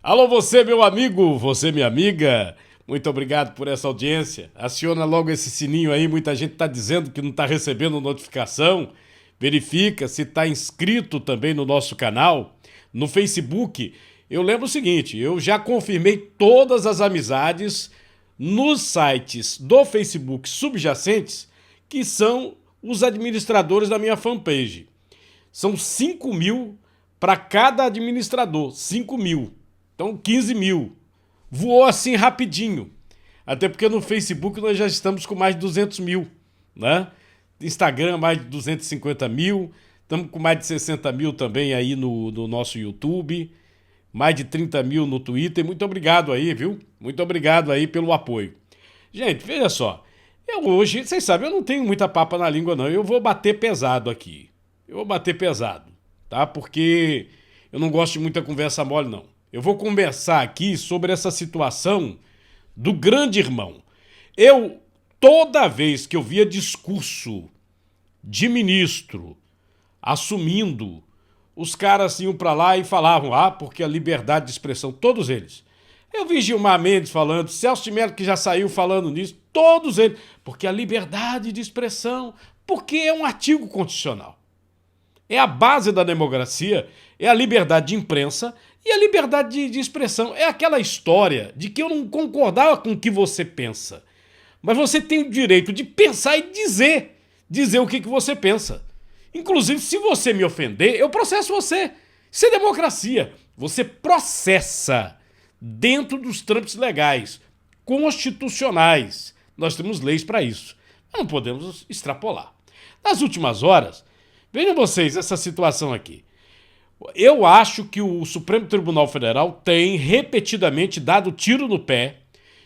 Alô, você, meu amigo, você, minha amiga. Muito obrigado por essa audiência. Aciona logo esse sininho aí. Muita gente está dizendo que não está recebendo notificação. Verifica se está inscrito também no nosso canal. No Facebook, eu lembro o seguinte, eu já confirmei todas as amizades nos sites do Facebook subjacentes, que são os administradores da minha fanpage. São 5 mil para cada administrador, 5 mil. Então 15 mil. Voou assim rapidinho. Até porque no Facebook nós já estamos com mais de 200 mil, né? Instagram mais de 250 mil. Estamos com mais de 60 mil também aí no nosso YouTube. Mais de 30 mil no Twitter. Muito obrigado aí, viu? Muito obrigado aí pelo apoio. Gente, veja só. Eu hoje, vocês sabem, eu não tenho muita papa na língua não. Eu vou bater pesado aqui. Eu vou bater pesado, tá? Porque eu não gosto de muita conversa mole não. Eu vou conversar aqui sobre essa situação do grande irmão. Toda vez que eu via discurso de ministro assumindo, os caras iam para lá e falavam, porque a liberdade de expressão, todos eles. Eu vi Gilmar Mendes falando, Celso de Mello que já saiu falando nisso, todos eles. Porque a liberdade de expressão, porque é um artigo constitucional. É a base da democracia, é a liberdade de imprensa e a liberdade de expressão. É aquela história de que eu não concordava com o que você pensa. Mas você tem o direito de pensar e dizer o que você pensa. Inclusive, se você me ofender, eu processo você. Isso é democracia. Você processa dentro dos trâmites legais, constitucionais. Nós temos leis para isso. Mas não podemos extrapolar. Nas últimas horas, vejam vocês essa situação aqui. Eu acho que o Supremo Tribunal Federal tem repetidamente dado tiro no pé.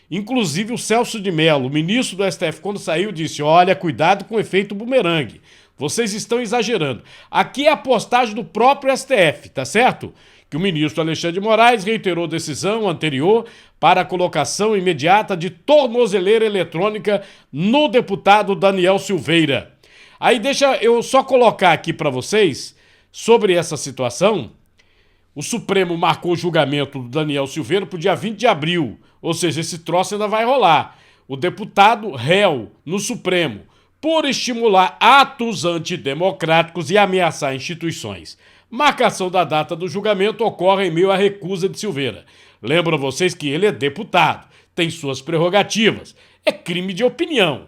Inclusive o Celso de Mello, o ministro do STF, quando saiu, disse, olha, cuidado com o efeito bumerangue. Vocês estão exagerando. Aqui é a postagem do próprio STF, tá certo? Que o ministro Alexandre de Moraes reiterou decisão anterior para a colocação imediata de tornozeleira eletrônica no deputado Daniel Silveira. Aí deixa eu só colocar aqui para vocês, sobre essa situação, o Supremo marcou o julgamento do Daniel Silveira para o dia 20 de abril, ou seja, esse troço ainda vai rolar. O deputado réu no Supremo, por estimular atos antidemocráticos e ameaçar instituições. Marcação da data do julgamento ocorre em meio à recusa de Silveira. Lembro a vocês que ele é deputado, tem suas prerrogativas, é crime de opinião.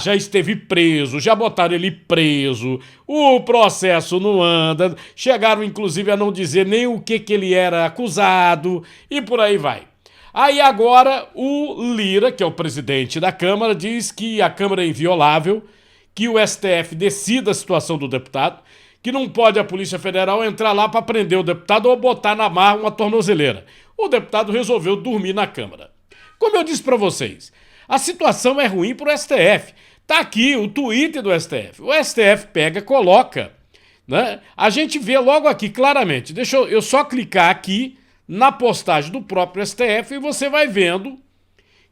Já esteve preso, já botaram ele preso, o processo não anda, chegaram inclusive a não dizer nem o que ele era acusado e por aí vai. Aí agora o Lira, que é o presidente da Câmara, diz que a Câmara é inviolável, que o STF decida a situação do deputado, que não pode a Polícia Federal entrar lá para prender o deputado ou botar na marra uma tornozeleira. O deputado resolveu dormir na Câmara. Como eu disse para vocês, a situação é ruim para o STF. Tá aqui o Twitter do STF. O STF pega, coloca, né? A gente vê logo aqui claramente. Deixa eu só clicar aqui na postagem do próprio STF e você vai vendo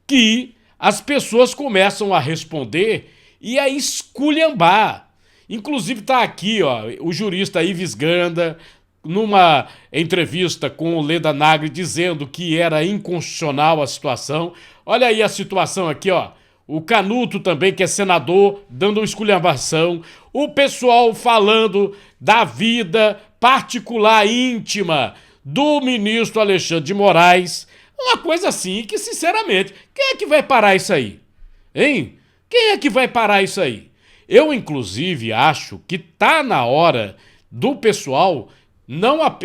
que as pessoas começam a responder e a esculhambar. Inclusive tá aqui, o jurista Ives Ganda, numa entrevista com o Leda Nagri, dizendo que era inconstitucional a situação. Olha aí a situação aqui, o Canuto também, que é senador, dando uma esculhambação. O pessoal falando da vida particular íntima do ministro Alexandre de Moraes. Uma coisa assim que, sinceramente, quem é que vai parar isso aí? Hein? Quem é que vai parar isso aí? Eu, inclusive, acho que tá na hora do pessoal,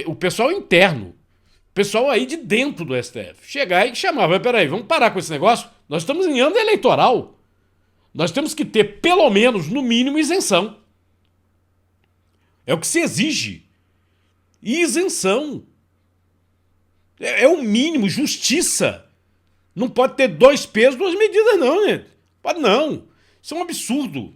o pessoal interno, o pessoal aí de dentro do STF, chegar e chamar, mas peraí, vamos parar com esse negócio? Nós estamos em ano eleitoral. Nós temos que ter, pelo menos, no mínimo, isenção. É o que se exige. Isenção. É o mínimo, justiça. Não pode ter 2 pesos, 2 medidas não, gente. Pode não. Isso é um absurdo.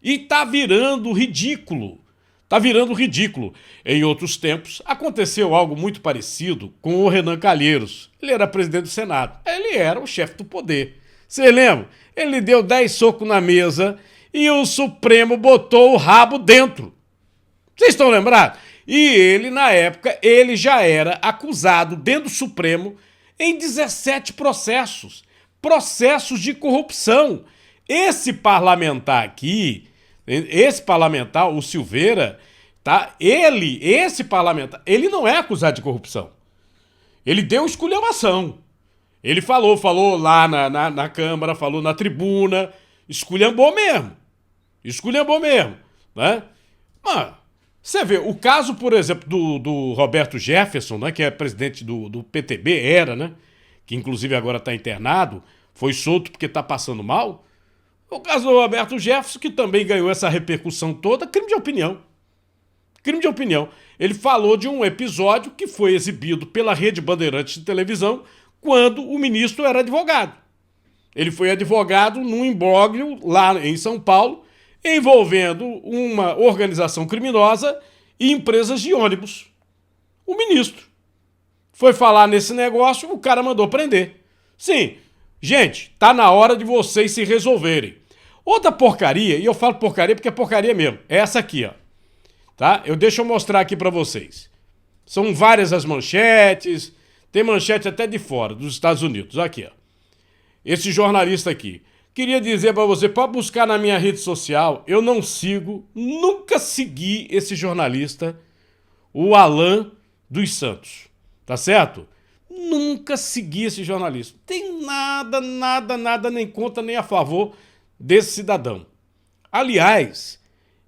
E tá virando ridículo. Tá virando ridículo. Em outros tempos, aconteceu algo muito parecido com o Renan Calheiros. Ele era presidente do Senado. Ele era o chefe do poder. Você lembra? Ele deu 10 socos na mesa e o Supremo botou o rabo dentro. Vocês estão lembrados? E ele, na época, ele já era acusado dentro do Supremo em 17 processos. Processos de corrupção. Esse parlamentar aqui, o Silveira, tá? Esse parlamentar, ele não é acusado de corrupção. Ele deu esculhambação. Ele falou lá na Câmara, falou na tribuna, esculhambou mesmo. Esculhambou mesmo, né? Mano, você vê, o caso, por exemplo, do Roberto Jefferson, né, que é presidente do PTB, né? Que inclusive agora está internado, foi solto porque está passando mal. O caso do Roberto Jefferson, que também ganhou essa repercussão toda, crime de opinião. Crime de opinião. Ele falou de um episódio que foi exibido pela Rede Bandeirantes de televisão quando o ministro era advogado. Ele foi advogado num imbróglio lá em São Paulo, envolvendo uma organização criminosa e empresas de ônibus. O ministro foi falar nesse negócio, o cara mandou prender. Sim, gente, tá na hora de vocês se resolverem. Outra porcaria, e eu falo porcaria porque é porcaria mesmo, é essa aqui, ó. Tá? Deixa eu mostrar aqui pra vocês. São várias as manchetes, tem manchete até de fora, dos Estados Unidos. Aqui, ó. Esse jornalista aqui. Queria dizer pra você, pode buscar na minha rede social, eu não sigo, nunca segui esse jornalista, o Alan dos Santos. Tá certo? Nunca segui esse jornalista. Tem nada, nem contra nem a favor desse cidadão. Aliás,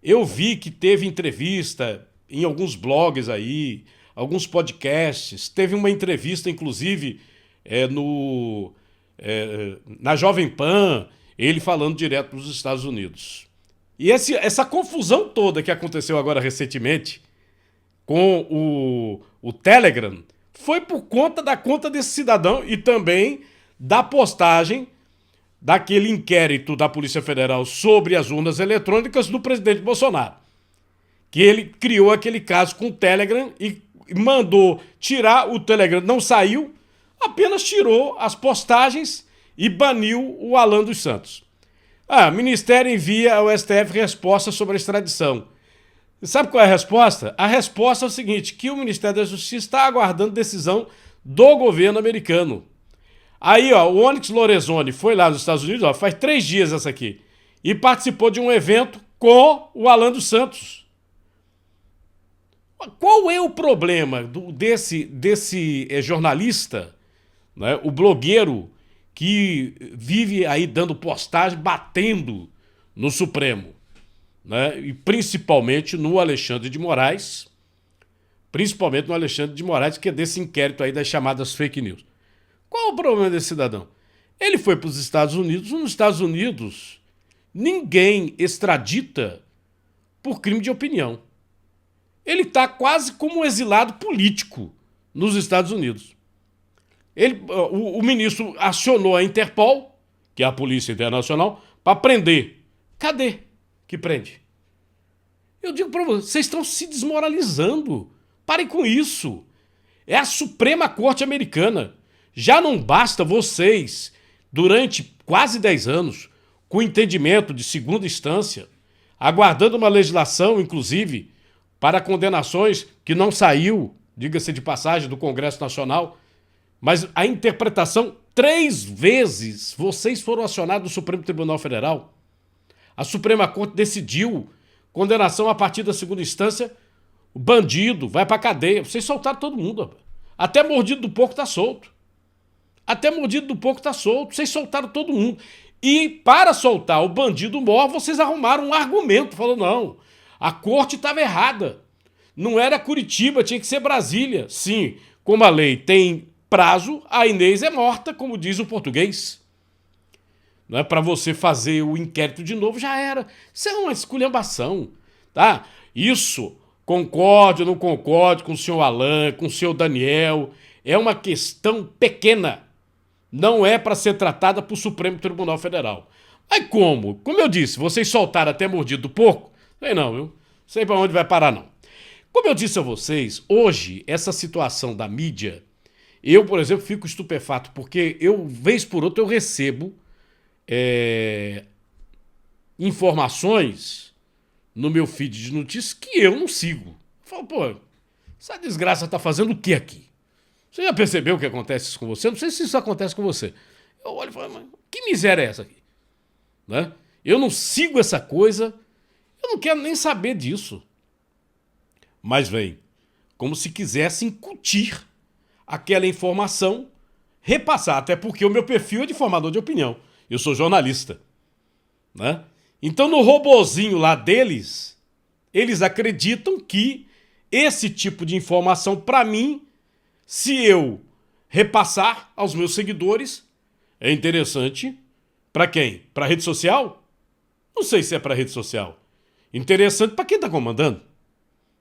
eu vi que teve entrevista em alguns blogs aí, alguns podcasts, teve uma entrevista, inclusive, na Jovem Pan, ele falando direto dos Estados Unidos. E essa confusão toda que aconteceu agora recentemente com o Telegram foi por conta da conta desse cidadão e também da postagem daquele inquérito da Polícia Federal sobre as urnas eletrônicas do presidente Bolsonaro. Que ele criou aquele caso com o Telegram e mandou tirar o Telegram. Não saiu, apenas tirou as postagens e baniu o Alan dos Santos. O Ministério envia ao STF resposta sobre a extradição. Sabe qual é a resposta? A resposta é o seguinte, que o Ministério da Justiça está aguardando decisão do governo americano. Aí, ó, o Onyx Lorenzoni foi lá nos Estados Unidos, ó, faz 3 dias essa aqui, e participou de um evento com o Alan dos Santos. Qual é o problema desse jornalista, né, o blogueiro que vive aí dando postagem, batendo no Supremo, né, e principalmente no Alexandre de Moraes, que é desse inquérito aí das chamadas fake news. Qual é o problema desse cidadão? Ele foi para os Estados Unidos. Nos Estados Unidos, ninguém extradita por crime de opinião. Ele está quase como um exilado político nos Estados Unidos. O ministro acionou a Interpol, que é a Polícia Internacional, para prender. Cadê que prende? Eu digo para vocês estão se desmoralizando. Parem com isso. É a Suprema Corte Americana. Já não basta vocês, durante quase 10 anos, com entendimento de segunda instância, aguardando uma legislação, inclusive, para condenações que não saiu, diga-se de passagem, do Congresso Nacional, mas a interpretação, 3 vezes vocês foram acionados do Supremo Tribunal Federal. A Suprema Corte decidiu condenação a partir da segunda instância, o bandido vai pra cadeia. Vocês soltaram todo mundo, rapaz. Até mordido do porco tá solto. Vocês soltaram todo mundo. E para soltar o bandido mor, vocês arrumaram um argumento. Falou, não, a corte estava errada. Não era Curitiba, tinha que ser Brasília. Sim, como a lei tem prazo, a Inês é morta, como diz o português. Não é para você fazer o inquérito de novo, já era. Isso é uma esculhambação, tá? Isso, concorde ou não concorde com o senhor Alan, com o senhor Daniel, é uma questão pequena. Não é para ser tratada por Supremo Tribunal Federal. Mas como? Como eu disse, vocês soltaram até mordido do porco? Sei não, viu? Sei para onde vai parar, não. Como eu disse a vocês, hoje, essa situação da mídia, eu, por exemplo, fico estupefato, porque vez por outra, eu recebo informações no meu feed de notícias que eu não sigo. Falo, pô, essa desgraça tá fazendo o que aqui? Você já percebeu o que acontece isso com você? Eu não sei se isso acontece com você. Eu olho e falo, mas que miséria é essa aqui? Né? Eu não sigo essa coisa, eu não quero nem saber disso. Mas vem, como se quisesse incutir aquela informação, repassar, até porque o meu perfil é de formador de opinião. Eu sou jornalista. Né? Então no robozinho lá deles, eles acreditam que esse tipo de informação, para mim, se eu repassar aos meus seguidores, é interessante. Para quem? Para rede social? Não sei se é para rede social. Interessante para quem está comandando.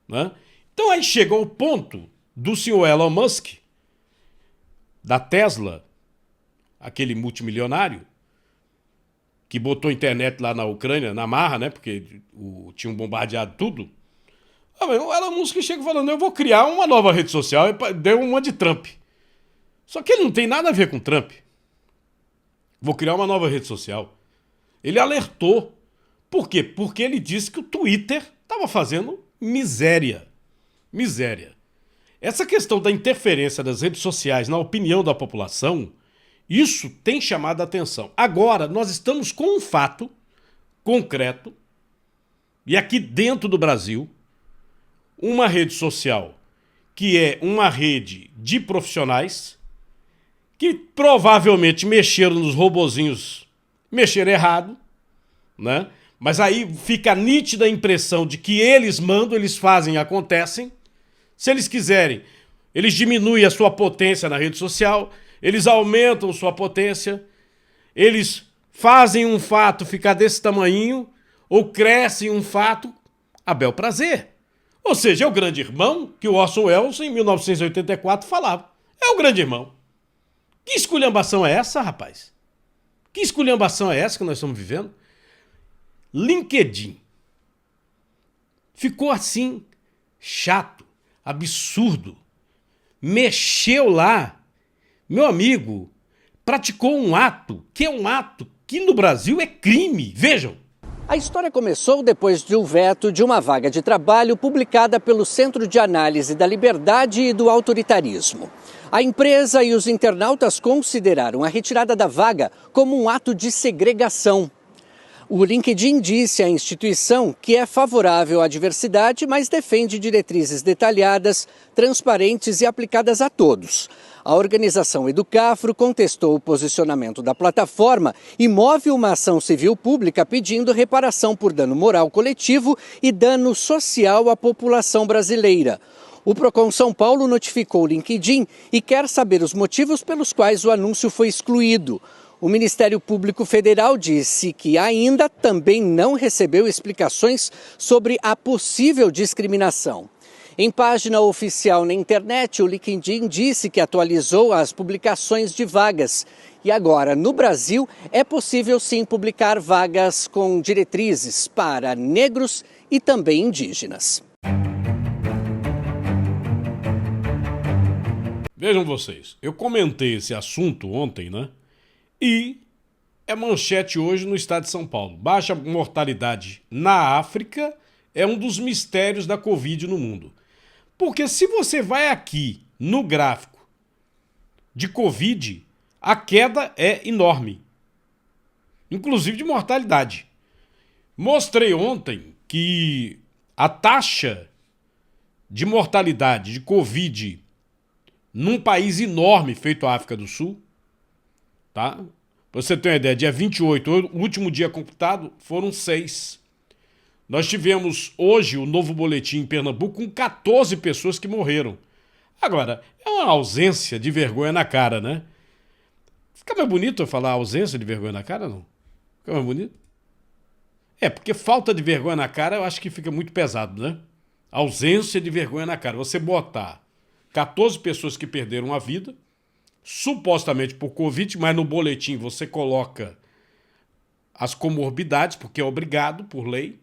Né? Então aí chega ao ponto do senhor Elon Musk, da Tesla, aquele multimilionário, que botou a internet lá na Ucrânia, na marra, né? Porque tinham bombardeado tudo. O Elon Musk chega falando, eu vou criar uma nova rede social, e deu uma de Trump. Só que ele não tem nada a ver com Trump. Vou criar uma nova rede social. Ele alertou. Por quê? Porque ele disse que o Twitter estava fazendo miséria. Miséria. Essa questão da interferência das redes sociais na opinião da população, isso tem chamado a atenção. Agora, nós estamos com um fato concreto, e aqui dentro do Brasil, uma rede social que é uma rede de profissionais que provavelmente mexeram nos robozinhos, mexeram errado, né? Mas aí fica a nítida impressão de que eles mandam, eles fazem, acontecem. Se eles quiserem, eles diminuem a sua potência na rede social, eles aumentam sua potência, eles fazem um fato ficar desse tamanhinho, ou crescem um fato a bel prazer. Ou seja, é o grande irmão que o Orson Welles, em 1984, falava. É o grande irmão. Que esculhambação é essa, rapaz? Que esculhambação é essa que nós estamos vivendo? LinkedIn ficou assim, chato, absurdo. Mexeu lá, meu amigo, praticou um ato que no Brasil é crime. Vejam. A história começou depois de um veto de uma vaga de trabalho publicada pelo Centro de Análise da Liberdade e do Autoritarismo. A empresa e os internautas consideraram a retirada da vaga como um ato de segregação. O LinkedIn disse à instituição que é favorável à diversidade, mas defende diretrizes detalhadas, transparentes e aplicadas a todos. A organização Educafro contestou o posicionamento da plataforma e move uma ação civil pública pedindo reparação por dano moral coletivo e dano social à população brasileira. O Procon São Paulo notificou o LinkedIn e quer saber os motivos pelos quais o anúncio foi excluído. O Ministério Público Federal disse que ainda também não recebeu explicações sobre a possível discriminação. Em página oficial na internet, o LinkedIn disse que atualizou as publicações de vagas. E agora, no Brasil, é possível sim publicar vagas com diretrizes para negros e também indígenas. Vejam vocês, eu comentei esse assunto ontem, né? E é manchete hoje no estado de São Paulo. Baixa mortalidade na África é um dos mistérios da Covid no mundo. Porque se você vai aqui no gráfico de Covid, a queda é enorme. Inclusive de mortalidade. Mostrei ontem que a taxa de mortalidade de Covid num país enorme feito a África do Sul, tá? Pra você ter uma ideia, dia 28, o último dia computado, foram 6. Nós tivemos hoje o novo boletim em Pernambuco com 14 pessoas que morreram. Agora, é uma ausência de vergonha na cara, né? Fica mais bonito eu falar ausência de vergonha na cara, não? Fica mais bonito? É, porque falta de vergonha na cara eu acho que fica muito pesado, né? Ausência de vergonha na cara. Você botar 14 pessoas que perderam a vida, supostamente por Covid, mas no boletim você coloca as comorbidades, porque é obrigado por lei,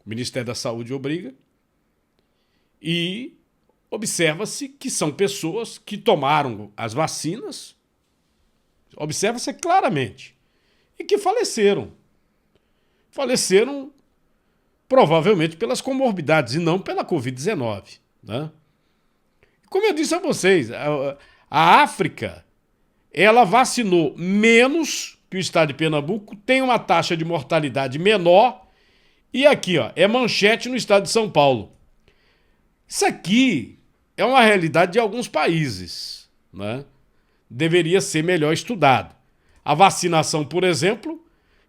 o Ministério da Saúde obriga, e observa-se que são pessoas que tomaram as vacinas, observa-se claramente, e que faleceram. Faleceram provavelmente pelas comorbidades e não pela Covid-19, né? Como eu disse a vocês, a África, ela vacinou menos que o estado de Pernambuco, tem uma taxa de mortalidade menor, e aqui, ó, é manchete no estado de São Paulo. Isso aqui é uma realidade de alguns países, né? Deveria ser melhor estudado. A vacinação, por exemplo,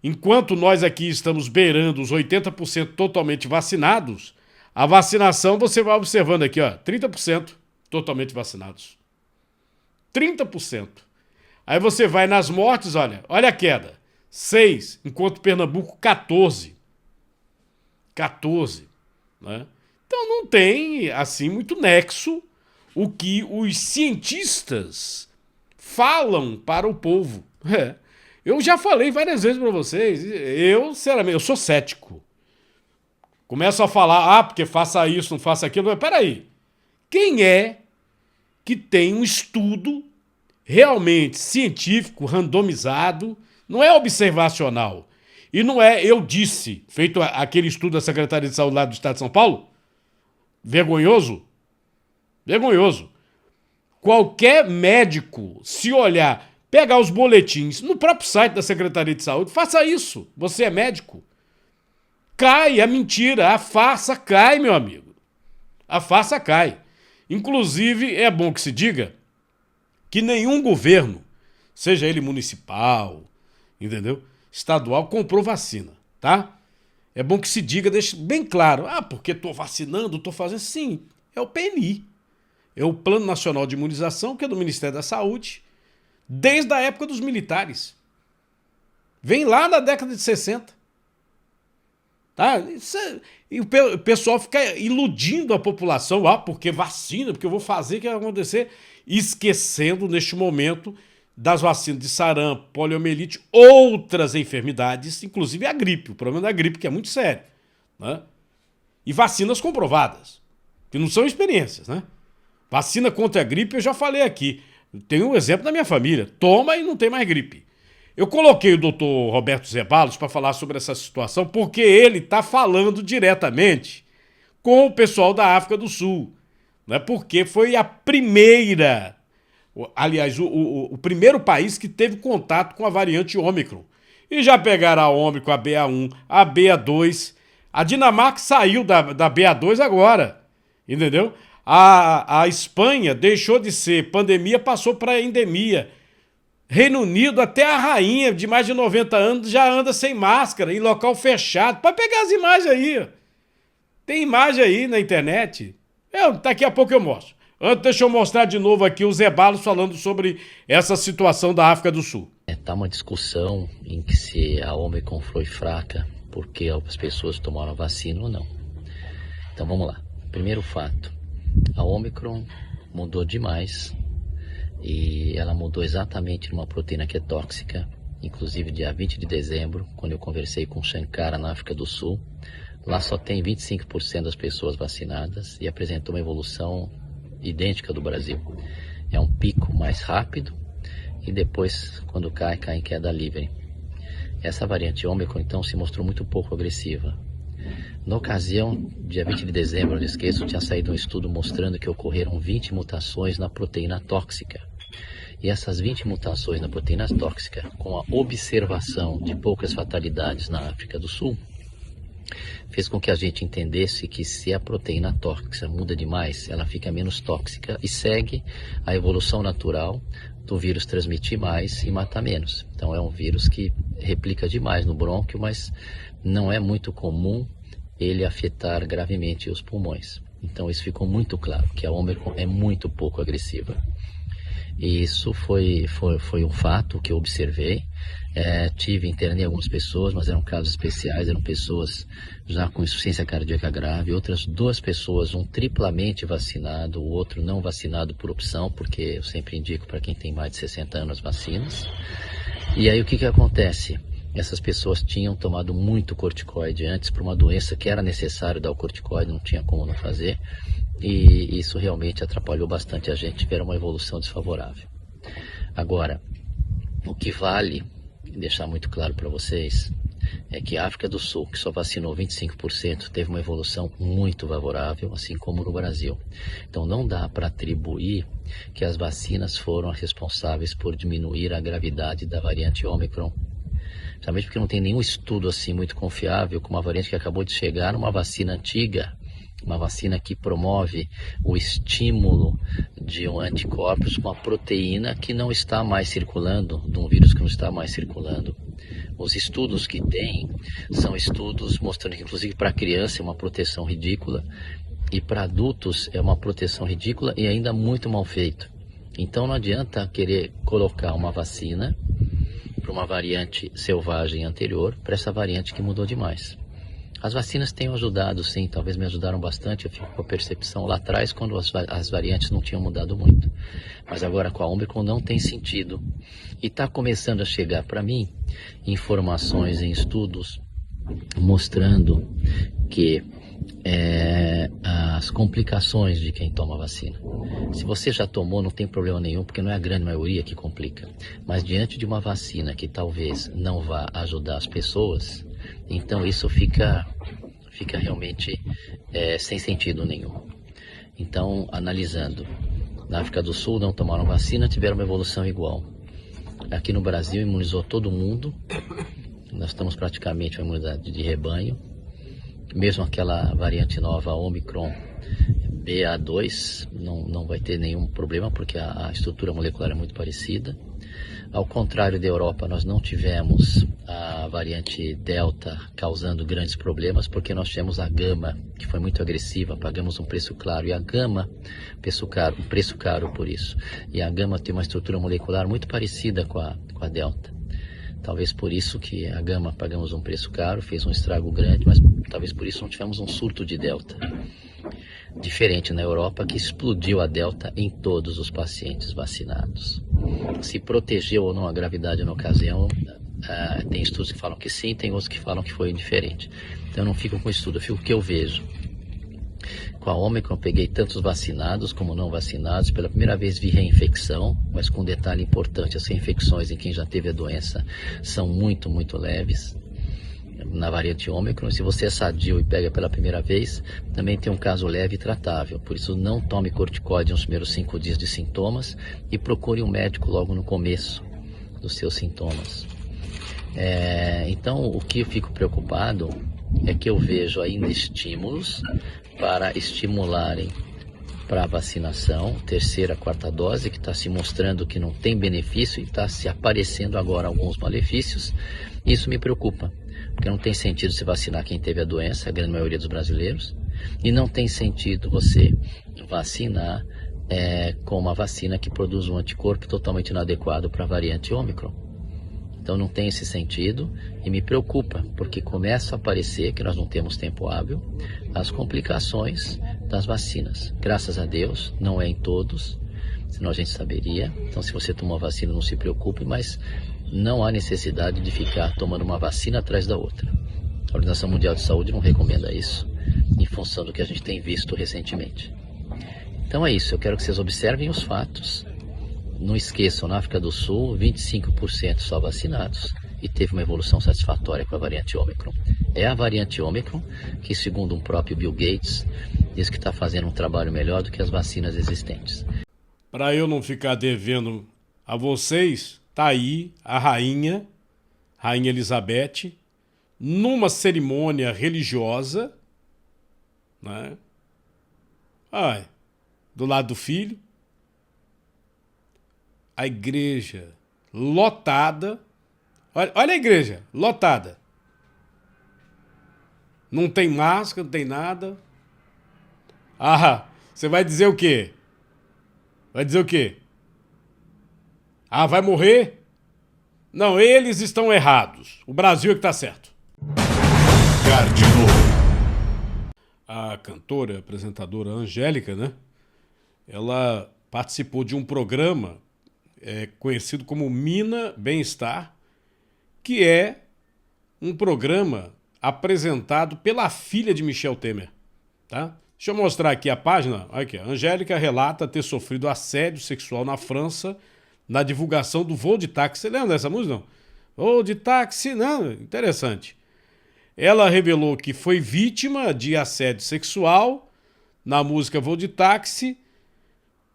enquanto nós aqui estamos beirando os 80% totalmente vacinados, a vacinação você vai observando aqui, ó, 30% totalmente vacinados. 30%. Aí você vai nas mortes, olha a queda. 6, enquanto Pernambuco 14. 14, né? Então não tem, assim, muito nexo o que os cientistas falam para o povo. Eu já falei várias vezes para vocês, eu, sinceramente, eu sou cético. Começo a falar, porque faça isso, não faça aquilo. Mas peraí, quem é que tem um estudo realmente científico, randomizado, não é observacional, e não é eu disse, feito aquele estudo da Secretaria de Saúde lá do Estado de São Paulo? Vergonhoso? Vergonhoso. Qualquer médico, se olhar, pegar os boletins no próprio site da Secretaria de Saúde, faça isso. Você é médico. Cai a mentira, a farsa cai, meu amigo. A farsa cai. Inclusive, é bom que se diga que nenhum governo, seja ele municipal, entendeu? Estadual, comprou vacina, tá? É bom que se diga, deixe bem claro. Porque estou vacinando, estou fazendo. Sim, é o PNI. É o Plano Nacional de Imunização, que é do Ministério da Saúde, desde a época dos militares. Vem lá na década de 60. Tá? E o pessoal fica iludindo a população, porque vacina, porque eu vou fazer, o que vai acontecer? Esquecendo, neste momento, das vacinas de sarampo, poliomielite, outras enfermidades, inclusive a gripe, o problema da gripe, que é muito sério, né? E vacinas comprovadas, que não são experiências, né? Vacina contra a gripe, eu já falei aqui. Tem um exemplo da minha família. Toma e não tem mais gripe. Eu coloquei o doutor Roberto Zeballos para falar sobre essa situação, porque ele está falando diretamente com o pessoal da África do Sul, né? Porque foi a primeira, aliás, o primeiro país que teve contato com a variante Ômicron. E já pegaram a Ômicron, a BA1, a BA2. A Dinamarca saiu da BA2 agora, entendeu? A Espanha deixou de ser pandemia, passou para endemia. Reino Unido, até a rainha de mais de 90 anos já anda sem máscara, em local fechado. Pode pegar as imagens aí. Tem imagem aí na internet. Daqui a pouco eu mostro. Antes, deixa eu mostrar de novo aqui o Zeballos falando sobre essa situação da África do Sul. Tá uma discussão em que se a Ômicron foi fraca porque as pessoas tomaram a vacina ou não. Então vamos lá. Primeiro fato. A Ômicron mudou demais e ela mudou exatamente numa proteína que é tóxica. Inclusive dia 20 de dezembro, quando eu conversei com Shankara na África do Sul, lá só tem 25% das pessoas vacinadas e apresentou uma evolução idêntica do Brasil. É um pico mais rápido e depois, quando cai em queda livre. Essa variante Ômicron, então, se mostrou muito pouco agressiva. Na ocasião, dia 20 de dezembro, não esqueço, tinha saído um estudo mostrando que ocorreram 20 mutações na proteína tóxica. E essas 20 mutações na proteína tóxica, com a observação de poucas fatalidades na África do Sul, fez com que a gente entendesse que se a proteína tóxica muda demais, ela fica menos tóxica e segue a evolução natural do vírus transmitir mais e matar menos. Então é um vírus que replica demais no brônquio, mas não é muito comum ele afetar gravemente os pulmões. Então isso ficou muito claro, que a Ômicron é muito pouco agressiva. E isso foi um fato que eu observei. Internei algumas pessoas, mas eram casos especiais, eram pessoas já com insuficiência cardíaca grave, outras 2 pessoas, um triplamente vacinado, o outro não vacinado por opção, porque eu sempre indico para quem tem mais de 60 anos vacinas. E aí o que acontece? Essas pessoas tinham tomado muito corticoide antes para uma doença que era necessário dar o corticoide, não tinha como não fazer. E isso realmente atrapalhou bastante a gente, tiveram uma evolução desfavorável. Agora, o que vale deixar muito claro para vocês é que a África do Sul, que só vacinou 25%, teve uma evolução muito favorável, assim como no Brasil. Então não dá para atribuir que as vacinas foram as responsáveis por diminuir a gravidade da variante Ômicron. Principalmente porque não tem nenhum estudo assim muito confiável com uma variante que acabou de chegar numa vacina antiga, uma vacina que promove o estímulo de um anticorpos com uma proteína que não está mais circulando, de um vírus que não está mais circulando. Os estudos que tem são estudos mostrando que, inclusive, para criança é uma proteção ridícula e para adultos é uma proteção ridícula e ainda muito mal feito. Então não adianta querer colocar uma vacina para uma variante selvagem anterior para essa variante que mudou demais. As vacinas têm ajudado, sim, talvez me ajudaram bastante. Eu fico com a percepção lá atrás, quando as variantes não tinham mudado muito. Mas agora com a Omicron não tem sentido. E está começando a chegar para mim informações em estudos mostrando que as complicações de quem toma vacina. Se você já tomou, não tem problema nenhum, porque não é a grande maioria que complica. Mas diante de uma vacina que talvez não vá ajudar as pessoas, então isso fica realmente sem sentido nenhum. Então, analisando, na África do Sul não tomaram vacina, tiveram uma evolução igual. Aqui no Brasil imunizou todo mundo, nós estamos praticamente uma imunidade de rebanho. Mesmo aquela variante nova, Omicron BA2, não vai ter nenhum problema, porque a estrutura molecular é muito parecida. Ao contrário da Europa, nós não tivemos a variante Delta causando grandes problemas, porque nós tivemos a Gama, que foi muito agressiva, pagamos um preço claro, e a Gama, um preço caro por isso. E a Gama tem uma estrutura molecular muito parecida com a Delta. Talvez por isso que a Gama pagamos um preço caro, fez um estrago grande, mas talvez por isso não tivemos um surto de Delta. Diferente na Europa, que explodiu a Delta em todos os pacientes vacinados. Se protegeu ou não a gravidade na ocasião, tem estudos que falam que sim, tem outros que falam que foi diferente. Então eu não fico com estudo, eu fico com o que eu vejo. Com a Omicron eu peguei tantos vacinados como não vacinados. Pela primeira vez vi reinfecção, mas com um detalhe importante, as reinfecções em quem já teve a doença são muito, muito leves. Na variante Omicron, se você é sadio e pega pela primeira vez, também tem um caso leve e tratável. Por isso não tome corticoide nos primeiros 5 dias de sintomas e procure um médico logo no começo dos seus sintomas. Então o que eu fico preocupado é que eu vejo ainda estímulos para estimularem para a vacinação, terceira, quarta dose, que está se mostrando que não tem benefício e está se aparecendo agora alguns malefícios. Isso me preocupa, porque não tem sentido se vacinar quem teve a doença, a grande maioria dos brasileiros, e não tem sentido você vacinar com uma vacina que produz um anticorpo totalmente inadequado para a variante Omicron. Então não tem esse sentido e me preocupa, porque começa a aparecer, que nós não temos tempo hábil, as complicações das vacinas. Graças a Deus, não é em todos, senão a gente saberia. Então se você tomou a vacina, não se preocupe, mas não há necessidade de ficar tomando uma vacina atrás da outra. A Organização Mundial de Saúde não recomenda isso, em função do que a gente tem visto recentemente. Então é isso, eu quero que vocês observem os fatos. Não esqueçam, na África do Sul, 25% só vacinados e teve uma evolução satisfatória com a variante Omicron. É a variante Omicron que, segundo o próprio Bill Gates, diz que está fazendo um trabalho melhor do que as vacinas existentes. Para eu não ficar devendo a vocês, tá aí a Rainha Elizabeth, numa cerimônia religiosa, né? Do lado do filho, a igreja lotada. Olha a igreja lotada. Não tem máscara, não tem nada. Você vai dizer o quê? Vai dizer o quê? Vai morrer? Não, eles estão errados. O Brasil é que está certo. A cantora, apresentadora Angélica, né? Ela participou de um programa conhecido como Mina Bem-Estar, que é um programa apresentado pela filha de Michel Temer, tá? Deixa eu mostrar aqui a página. Olha aqui. A Angélica relata ter sofrido assédio sexual na França na divulgação do voo de táxi. Você lembra dessa música, não? Ou de táxi, não, interessante. Ela revelou que foi vítima de assédio sexual na música Vou de Táxi,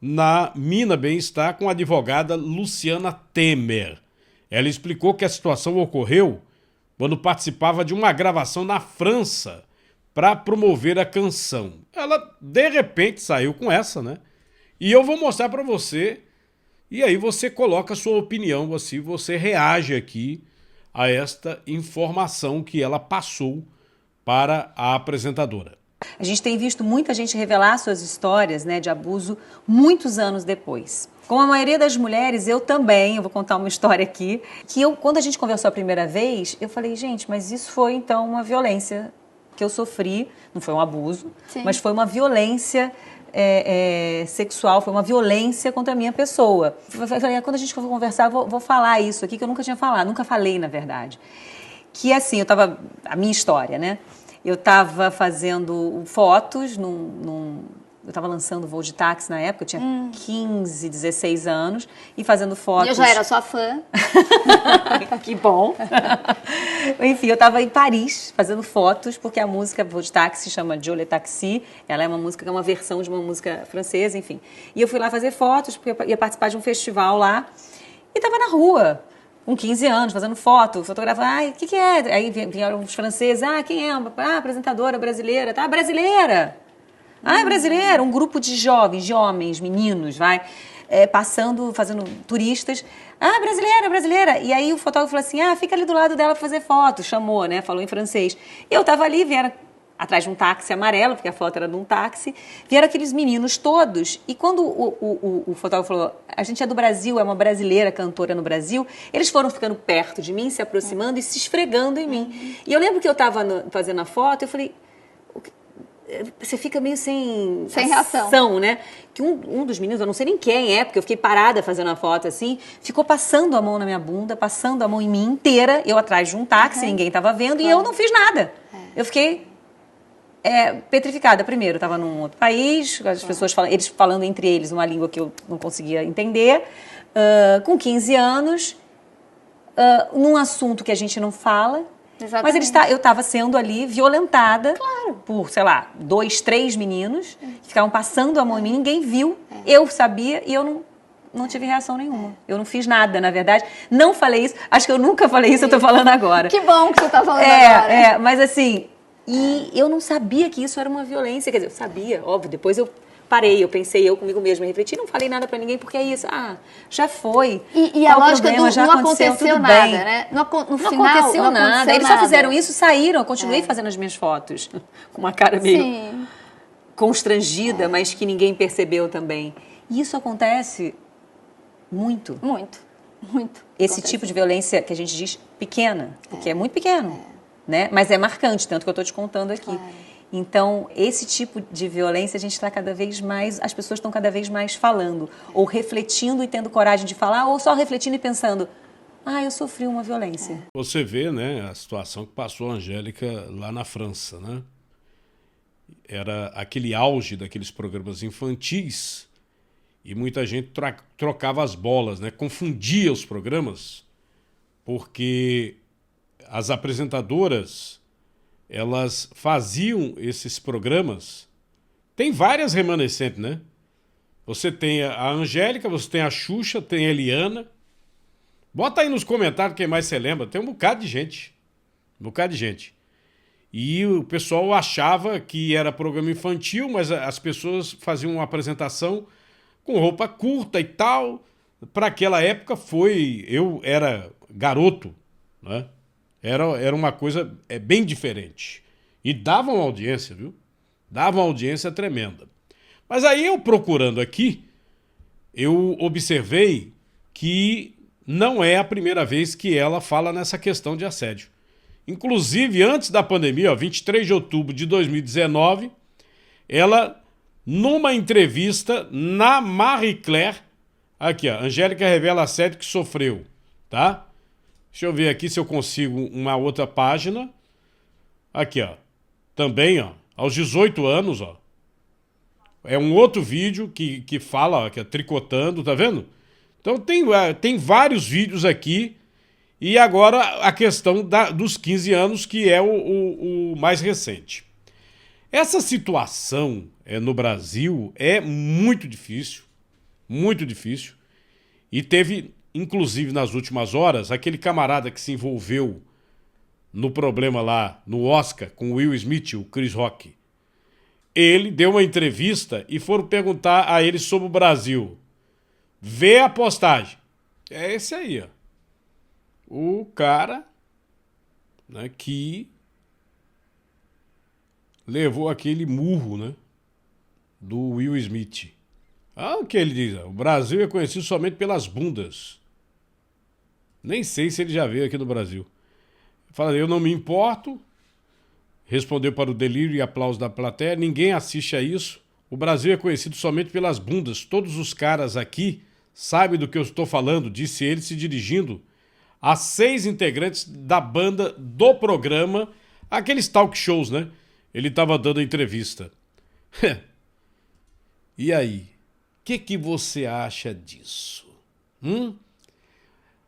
na Mina Bem-Estar, com a advogada Luciana Temer. Ela explicou que a situação ocorreu quando participava de uma gravação na França para promover a canção. Ela, de repente, saiu com essa, né? E eu vou mostrar para você, e aí você coloca a sua opinião, assim, você reage aqui a esta informação que ela passou para a apresentadora. A gente tem visto muita gente revelar suas histórias, né, de abuso muitos anos depois. Como a maioria das mulheres, eu também, eu vou contar uma história aqui, que quando a gente conversou a primeira vez, eu falei, gente, mas isso foi então uma violência que eu sofri, não foi um abuso, sim, mas foi uma violência sexual, foi uma violência contra a minha pessoa. Eu falei, quando a gente for conversar, vou falar isso aqui, que eu nunca tinha falado, nunca falei, na verdade. Que assim, a minha história, né? Eu estava fazendo fotos eu estava lançando Voo de Táxi na época, eu tinha 15, 16 anos, e fazendo fotos... Eu já era sua fã. Que bom. Enfim, eu estava em Paris fazendo fotos, porque a música Voo de Táxi se chama Je le Taxi, ela é uma música, é uma versão de uma música francesa, enfim. E eu fui lá fazer fotos, porque eu ia participar de um festival lá, e estava na rua, com 15 anos, fazendo foto, fotografando, o que é? Aí vieram os franceses, quem é? Apresentadora brasileira, tá? Brasileira! É brasileira, um grupo de jovens, de homens, meninos, passando, fazendo turistas. Brasileira. E aí o fotógrafo falou assim, fica ali do lado dela pra fazer foto, chamou, né, falou em francês. E eu tava ali, vieram atrás de um táxi amarelo, porque a foto era de um táxi, vieram aqueles meninos todos, e quando o fotógrafo falou, a gente é do Brasil, é uma brasileira cantora no Brasil, eles foram ficando perto de mim, se aproximando e se esfregando em mim. E eu lembro que eu tava fazendo a foto, eu falei... Você fica meio sem reação, né? Que um dos meninos, eu não sei nem quem é, porque eu fiquei parada fazendo a foto assim, ficou passando a mão na minha bunda, passando a mão em mim inteira, eu atrás de um táxi, ninguém estava vendo, e eu não fiz nada. Eu fiquei petrificada. Primeiro, eu estava num outro país, as pessoas eles falando entre eles uma língua que eu não conseguia entender, com 15 anos, num assunto que a gente não fala. Exatamente. Mas eu estava sendo ali violentada por, sei lá, 2, 3 meninos que ficavam passando a mão em mim, ninguém viu, eu sabia e eu não tive reação nenhuma. Eu não fiz nada, na verdade. Não falei isso, acho que eu nunca falei isso, eu tô falando agora. Que bom que você tá falando agora. Mas assim, e eu não sabia que isso era uma violência, quer dizer, eu sabia, óbvio, depois eu parei, eu pensei comigo mesma, refleti, não falei nada pra ninguém, porque é isso, já foi. E a lógica não aconteceu nada, né? No final, não aconteceu nada. Eles só fizeram isso, saíram, eu continuei É. fazendo as minhas fotos, com uma cara meio Sim. constrangida, mas que ninguém percebeu também. E isso acontece muito. Muito. Esse Acontece. tipo de violência que a gente diz pequena, porque é muito pequeno, né? Mas é marcante, tanto que eu estou te contando aqui. Claro. Então, esse tipo de violência, a gente está cada vez mais, as pessoas estão cada vez mais falando, ou refletindo e tendo coragem de falar, ou só refletindo e pensando, eu sofri uma violência. Você vê, né, a situação que passou a Angélica lá na França, né? Era aquele auge daqueles programas infantis e muita gente trocava as bolas, né? Confundia os programas, porque as apresentadoras... elas faziam esses programas, tem várias remanescentes, né? Você tem a Angélica, você tem a Xuxa, tem a Eliana. Bota aí nos comentários quem mais você lembra, tem um bocado de gente. E o pessoal achava que era programa infantil, mas as pessoas faziam uma apresentação com roupa curta e tal. Para aquela época eu era garoto, né? Era uma coisa bem diferente. E dava uma audiência, viu? Dava uma audiência tremenda. Mas aí eu procurando aqui, eu observei que não é a primeira vez que ela fala nessa questão de assédio. Inclusive, antes da pandemia, 23 de outubro de 2019, ela, numa entrevista na Marie Claire, aqui, ó, Angélica revela assédio que sofreu, tá? Deixa eu ver aqui se eu consigo uma outra página. Aqui, ó. Também, ó. Aos 18 anos, ó. É um outro vídeo que fala, ó, que é tricotando, tá vendo? Então tem vários vídeos aqui E agora a questão dos 15 anos, que é o mais recente. Essa situação no Brasil é muito difícil, e teve, inclusive nas últimas horas, aquele camarada que se envolveu no problema lá no Oscar com o Will Smith, o Chris Rock. Ele deu uma entrevista e foram perguntar a ele sobre o Brasil. Vê a postagem. É esse aí, ó. O cara, né, que levou aquele murro, né, do Will Smith. O que ele diz? O Brasil é conhecido somente pelas bundas. Nem sei se ele já veio aqui no Brasil. Fala, eu não me importo. Respondeu para o delírio e aplauso da plateia. Ninguém assiste a isso. O Brasil é conhecido somente pelas bundas. Todos os caras aqui sabem do que eu estou falando, disse ele, se dirigindo a 6 integrantes da banda do programa, aqueles talk shows, né? Ele estava dando a entrevista. E aí? O que você acha disso?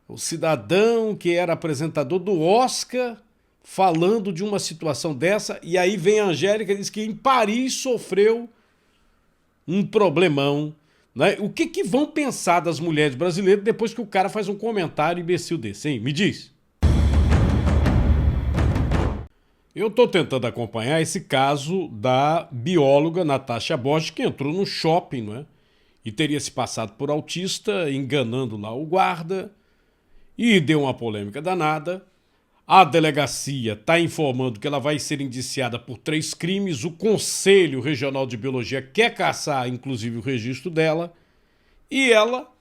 O cidadão que era apresentador do Oscar falando de uma situação dessa, e aí vem a Angélica e diz que em Paris sofreu um problemão, né? O que vão pensar das mulheres brasileiras depois que o cara faz um comentário imbecil desse, hein? Me diz. Eu estou tentando acompanhar esse caso da bióloga Natasha Bosch, que entrou no shopping, não é? E teria se passado por autista, enganando lá o guarda, e deu uma polêmica danada. A delegacia está informando que ela vai ser indiciada por 3 crimes. O Conselho Regional de Biologia quer caçar, inclusive, o registro dela. E ela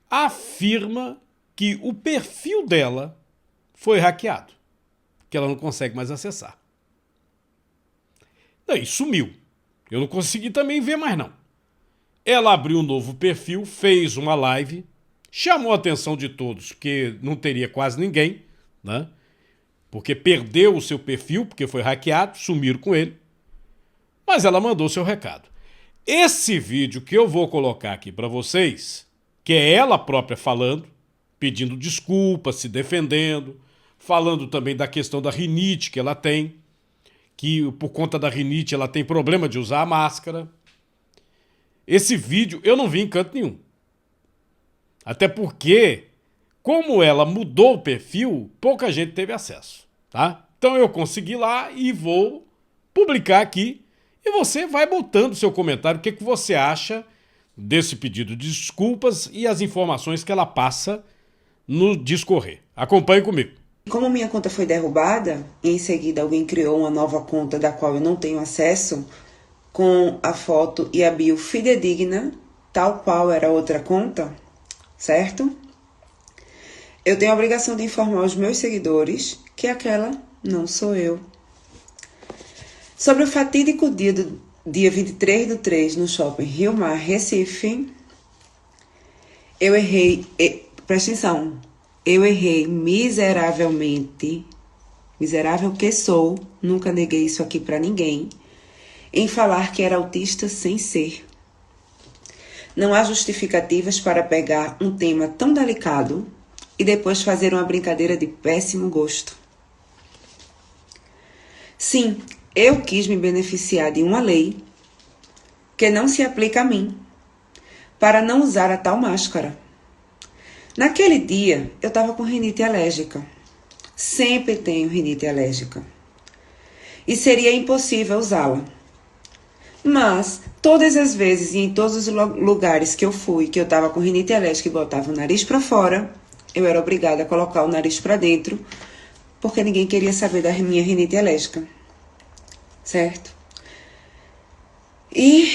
afirma que o perfil dela foi hackeado, que ela não consegue mais acessar. Daí sumiu. Eu não consegui também ver mais não. Ela abriu um novo perfil, fez uma live, chamou a atenção de todos, porque não teria quase ninguém, né? Porque perdeu o seu perfil, porque foi hackeado, sumiram com ele. Mas ela mandou seu recado. Esse vídeo que eu vou colocar aqui para vocês, que é ela própria falando, pedindo desculpas, se defendendo, falando também da questão da rinite que ela tem, que por conta da rinite ela tem problema de usar a máscara. Esse vídeo eu não vi em canto nenhum. Até porque, como ela mudou o perfil, pouca gente teve acesso, tá? Então eu consegui lá e vou publicar aqui. E você vai botando seu comentário, o que você acha desse pedido de desculpas e as informações que ela passa no discorrer. Acompanhe comigo. Como minha conta foi derrubada, em seguida alguém criou uma nova conta da qual eu não tenho acesso, com a foto e a bio fidedigna, tal qual era outra conta, certo? Eu tenho a obrigação de informar os meus seguidores que aquela não sou eu. Sobre o fatídico dia 23/3 no shopping Rio Mar, Recife, eu errei, presta atenção, eu errei miseravelmente, miserável que sou, nunca neguei isso aqui pra ninguém, em falar que era autista sem ser. Não há justificativas para pegar um tema tão delicado e depois fazer uma brincadeira de péssimo gosto. Sim, eu quis me beneficiar de uma lei que não se aplica a mim, para não usar a tal máscara. Naquele dia, eu estava com rinite alérgica. Sempre tenho rinite alérgica. E seria impossível usá-la. Mas, todas as vezes e em todos os lugares que eu fui, que eu estava com rinite alérgica e botava o nariz para fora, eu era obrigada a colocar o nariz para dentro, porque ninguém queria saber da minha rinite alérgica. Certo? E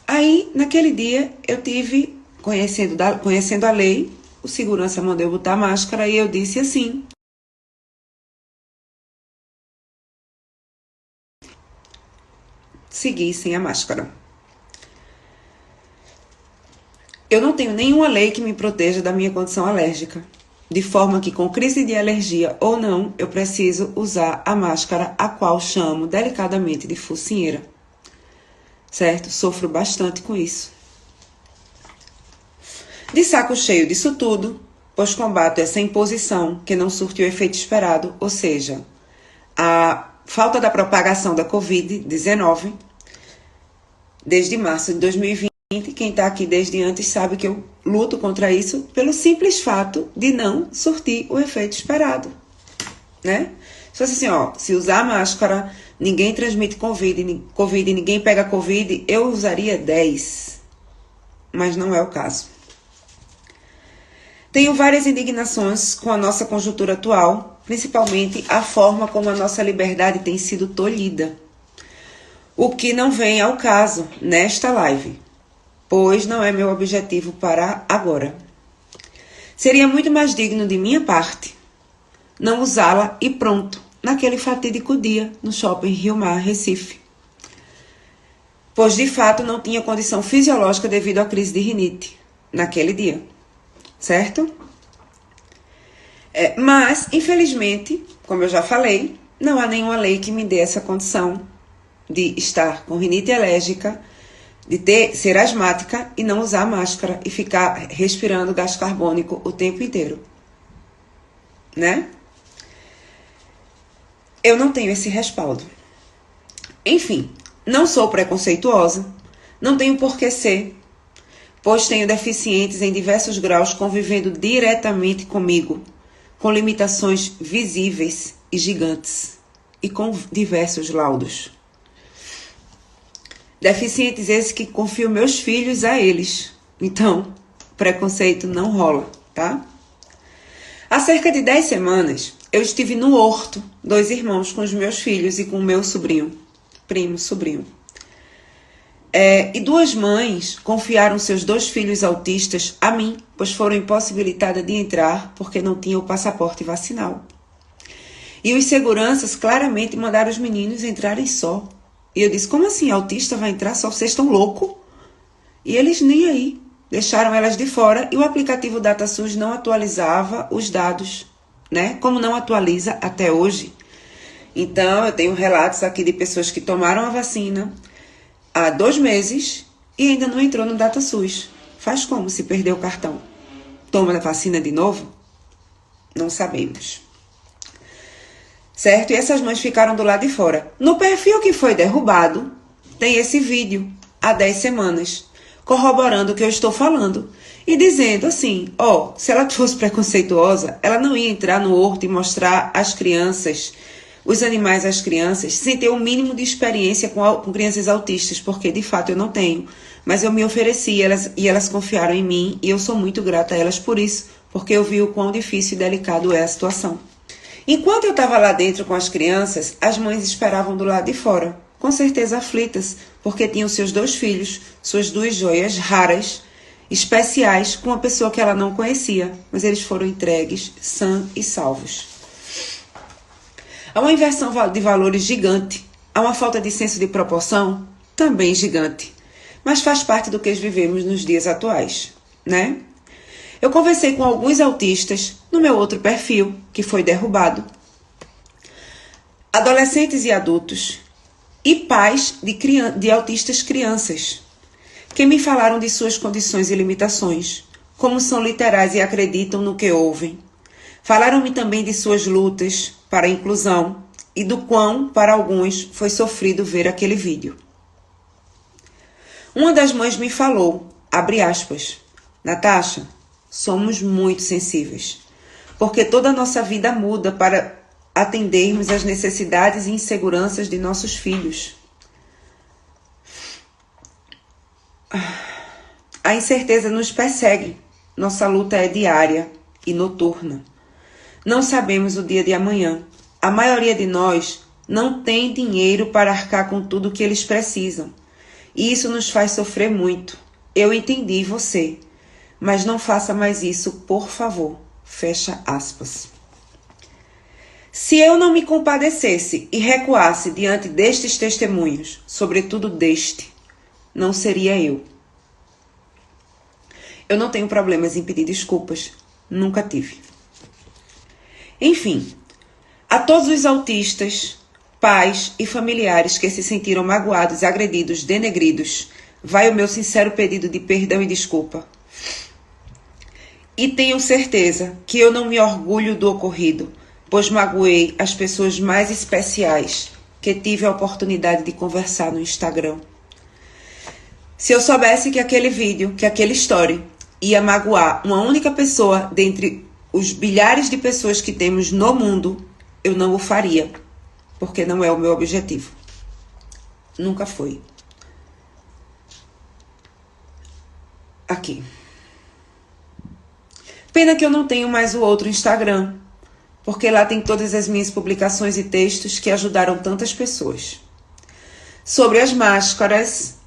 aí, naquele dia, eu tive, conhecendo a lei, o segurança mandou eu botar máscara e eu disse assim: segui sem a máscara. Eu não tenho nenhuma lei que me proteja da minha condição alérgica, de forma que com crise de alergia ou não, eu preciso usar a máscara, a qual chamo delicadamente de focinheira. Certo? Sofro bastante com isso. De saco cheio disso tudo, pois combato essa imposição que não surte o efeito esperado, ou seja, a falta da propagação da Covid-19 desde março de 2020. Quem está aqui desde antes sabe que eu luto contra isso pelo simples fato de não surtir o efeito esperado, né? Se fosse assim, ó, se usar máscara, ninguém transmite Covid, ninguém pega Covid, eu usaria 10, mas não é o caso. Tenho várias indignações com a nossa conjuntura atual, principalmente a forma como a nossa liberdade tem sido tolhida, o que não vem ao caso nesta live, pois não é meu objetivo para agora. Seria muito mais digno de minha parte não usá-la e pronto, naquele fatídico dia no shopping Rio Mar, Recife, pois de fato não tinha condição fisiológica devido à crise de rinite naquele dia, certo? Mas, infelizmente, como eu já falei, não há nenhuma lei que me dê essa condição de estar com rinite alérgica, de ser asmática e não usar máscara e ficar respirando gás carbônico o tempo inteiro, né? Eu não tenho esse respaldo. Enfim, não sou preconceituosa, não tenho por que ser, pois tenho deficientes em diversos graus convivendo diretamente comigo, com limitações visíveis e gigantes, e com diversos laudos. Deficientes esses que confio meus filhos a eles. Então, preconceito não rola, tá? Há cerca de 10 semanas, eu estive no Horto, 2 irmãos, com os meus filhos e com o meu sobrinho. E 2 mães confiaram seus 2 filhos autistas a mim, pois foram impossibilitadas de entrar porque não tinham o passaporte vacinal. E os seguranças claramente mandaram os meninos entrarem só. E eu disse, como assim, autista vai entrar só? Vocês estão loucos? E eles nem aí, deixaram elas de fora e o aplicativo DataSUS não atualizava os dados, né? Como não atualiza até hoje. Então, eu tenho relatos aqui de pessoas que tomaram a vacina há 2 meses e ainda não entrou no DataSUS. Faz como se perdeu o cartão? Toma a vacina de novo? Não sabemos. Certo? E essas mães ficaram do lado de fora. No perfil que foi derrubado, tem esse vídeo há 10 semanas, corroborando o que eu estou falando. E dizendo assim, se ela fosse preconceituosa, ela não ia entrar no horto e mostrar às crianças, os animais às crianças, sem ter o mínimo de experiência com crianças autistas, porque de fato eu não tenho. Mas eu me ofereci e elas confiaram em mim e eu sou muito grata a elas por isso, porque eu vi o quão difícil e delicado é a situação. Enquanto eu estava lá dentro com as crianças, as mães esperavam do lado de fora, com certeza aflitas, porque tinham seus 2 filhos, suas 2 joias raras, especiais, com uma pessoa que ela não conhecia, mas eles foram entregues sãos e salvos. Há uma inversão de valores gigante, há uma falta de senso de proporção também gigante, mas faz parte do que vivemos nos dias atuais, né? Eu conversei com alguns autistas no meu outro perfil, que foi derrubado, adolescentes e adultos, e pais de autistas crianças, que me falaram de suas condições e limitações, como são literais e acreditam no que ouvem. Falaram-me também de suas lutas para a inclusão e do quão, para alguns, foi sofrido ver aquele vídeo. Uma das mães me falou, abre aspas, Natasha, somos muito sensíveis, porque toda a nossa vida muda para atendermos às necessidades e inseguranças de nossos filhos. A incerteza nos persegue, nossa luta é diária e noturna. Não sabemos o dia de amanhã. A maioria de nós não tem dinheiro para arcar com tudo o que eles precisam. E isso nos faz sofrer muito. Eu entendi você, mas não faça mais isso, por favor. Fecha aspas. Se eu não me compadecesse e recuasse diante destes testemunhos, sobretudo deste, não seria eu. Eu não tenho problemas em pedir desculpas. Nunca tive. Enfim, a todos os autistas, pais e familiares que se sentiram magoados, agredidos, denegridos, vai o meu sincero pedido de perdão e desculpa. E tenho certeza que eu não me orgulho do ocorrido, pois magoei as pessoas mais especiais que tive a oportunidade de conversar no Instagram. Se eu soubesse que aquele vídeo, que aquele story ia magoar uma única pessoa dentre os bilhares de pessoas que temos no mundo, eu não o faria, porque não é o meu objetivo. Nunca foi. Aqui. Pena que eu não tenho mais o outro Instagram, porque lá tem todas as minhas publicações e textos que ajudaram tantas pessoas. Sobre as máscaras,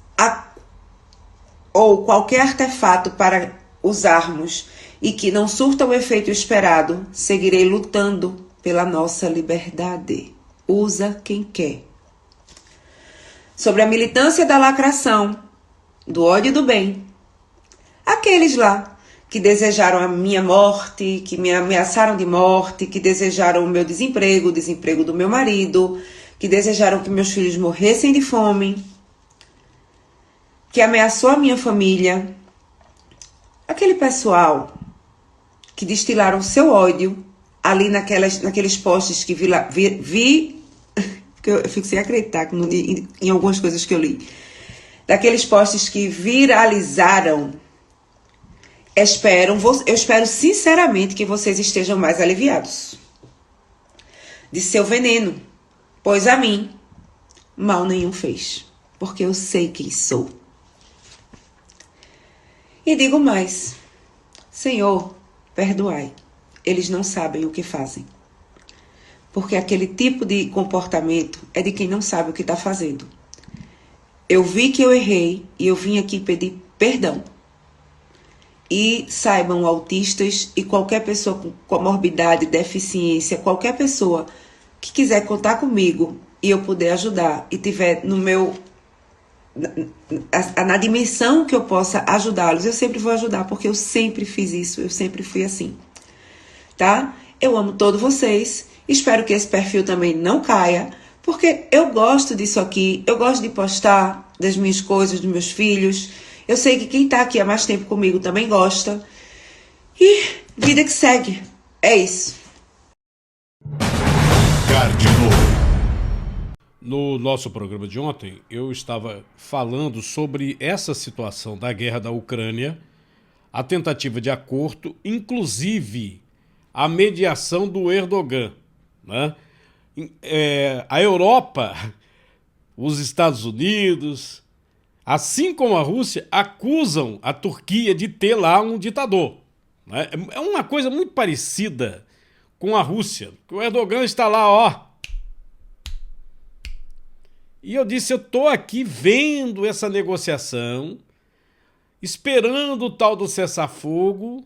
ou qualquer artefato para usarmos e que não surta o efeito esperado, seguirei lutando pela nossa liberdade. Usa quem quer. Sobre a militância da lacração, do ódio e do bem, aqueles lá que desejaram a minha morte, que me ameaçaram de morte, que desejaram o meu desemprego, o desemprego do meu marido, que desejaram que meus filhos morressem de fome, que ameaçou a minha família, aquele pessoal que destilaram seu ódio ali naqueles posts que vi eu fico sem acreditar em algumas coisas que eu li, daqueles posts que viralizaram. Eu espero sinceramente que vocês estejam mais aliviados de seu veneno, pois a mim mal nenhum fez, porque eu sei quem sou. E digo mais: Senhor, perdoai, eles não sabem o que fazem. Porque aquele tipo de comportamento é de quem não sabe o que está fazendo. Eu vi que eu errei e eu vim aqui pedir perdão. E saibam, autistas e qualquer pessoa com comorbidade, deficiência, qualquer pessoa que quiser contar comigo e eu puder ajudar e tiver na dimensão que eu possa ajudá-los, eu sempre vou ajudar, porque eu sempre fiz isso, eu sempre fui assim, tá? Eu amo todos vocês, espero que esse perfil também não caia, porque eu gosto disso aqui, eu gosto de postar das minhas coisas, dos meus filhos, eu sei que quem tá aqui há mais tempo comigo também gosta, e vida que segue, é isso. No nosso programa de ontem, eu estava falando sobre essa situação da guerra da Ucrânia, a tentativa de acordo, inclusive a mediação do Erdogan, né? A Europa, os Estados Unidos, assim como a Rússia, acusam a Turquia de ter lá um ditador, né? É uma coisa muito parecida com a Rússia, que o Erdogan está lá, ó. E eu disse, eu estou aqui vendo essa negociação, esperando o tal do cessar-fogo,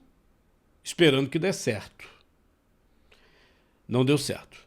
esperando que dê certo. Não deu certo.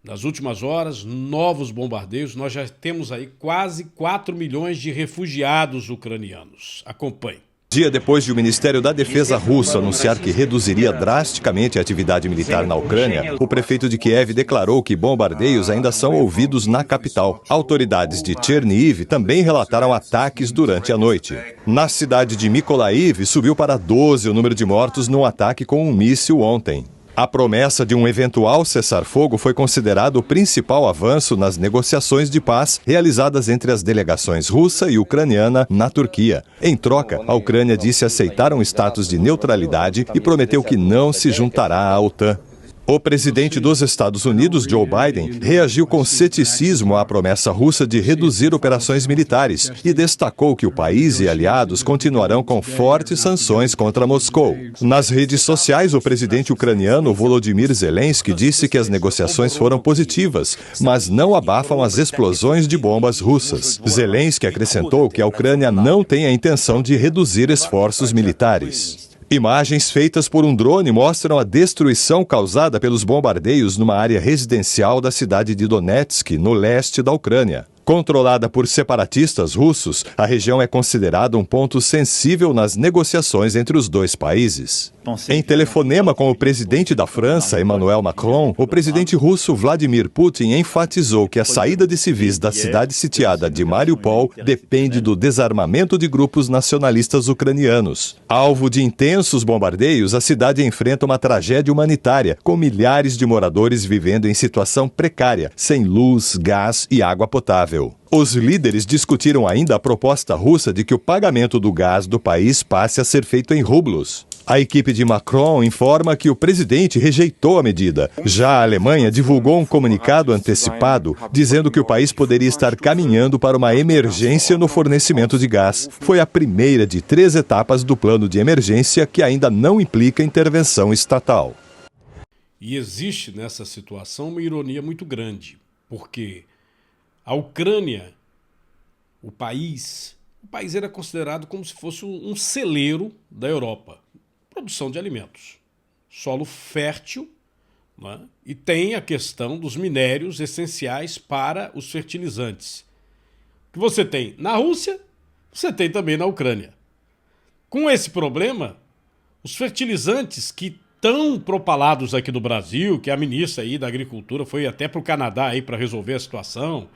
Nas últimas horas, novos bombardeios, nós já temos aí quase 4 milhões de refugiados ucranianos. Acompanhe. Dia depois de o Ministério da Defesa russo anunciar que reduziria drasticamente a atividade militar na Ucrânia, o prefeito de Kiev declarou que bombardeios ainda são ouvidos na capital. Autoridades de Chernihiv também relataram ataques durante a noite. Na cidade de Mykolaiv, subiu para 12 o número de mortos num ataque com um míssil ontem. A promessa de um eventual cessar-fogo foi considerado o principal avanço nas negociações de paz realizadas entre as delegações russa e ucraniana na Turquia. Em troca, a Ucrânia disse aceitar um status de neutralidade e prometeu que não se juntará à OTAN. O presidente dos Estados Unidos, Joe Biden, reagiu com ceticismo à promessa russa de reduzir operações militares e destacou que o país e aliados continuarão com fortes sanções contra Moscou. Nas redes sociais, o presidente ucraniano Volodymyr Zelensky disse que as negociações foram positivas, mas não abafam as explosões de bombas russas. Zelensky acrescentou que a Ucrânia não tem a intenção de reduzir esforços militares. Imagens feitas por um drone mostram a destruição causada pelos bombardeios numa área residencial da cidade de Donetsk, no leste da Ucrânia. Controlada por separatistas russos, a região é considerada um ponto sensível nas negociações entre os dois países. Em telefonema com o presidente da França, Emmanuel Macron, o presidente russo Vladimir Putin enfatizou que a saída de civis da cidade sitiada de Mariupol depende do desarmamento de grupos nacionalistas ucranianos. Alvo de intensos bombardeios, a cidade enfrenta uma tragédia humanitária, com milhares de moradores vivendo em situação precária, sem luz, gás e água potável. Os líderes discutiram ainda a proposta russa de que o pagamento do gás do país passe a ser feito em rublos. A equipe de Macron informa que o presidente rejeitou a medida. Já a Alemanha divulgou um comunicado antecipado dizendo que o país poderia estar caminhando para uma emergência no fornecimento de gás. Foi a primeira de 3 etapas do plano de emergência que ainda não implica intervenção estatal. E existe nessa situação uma ironia muito grande, porque a Ucrânia, o país era considerado como se fosse um celeiro da Europa. Produção de alimentos. Solo fértil, né? E tem a questão dos minérios essenciais para os fertilizantes. Que você tem na Rússia, você tem também na Ucrânia. Com esse problema, os fertilizantes que estão propalados aqui no Brasil, que a ministra aí da Agricultura foi até para o Canadá aí para resolver a situação.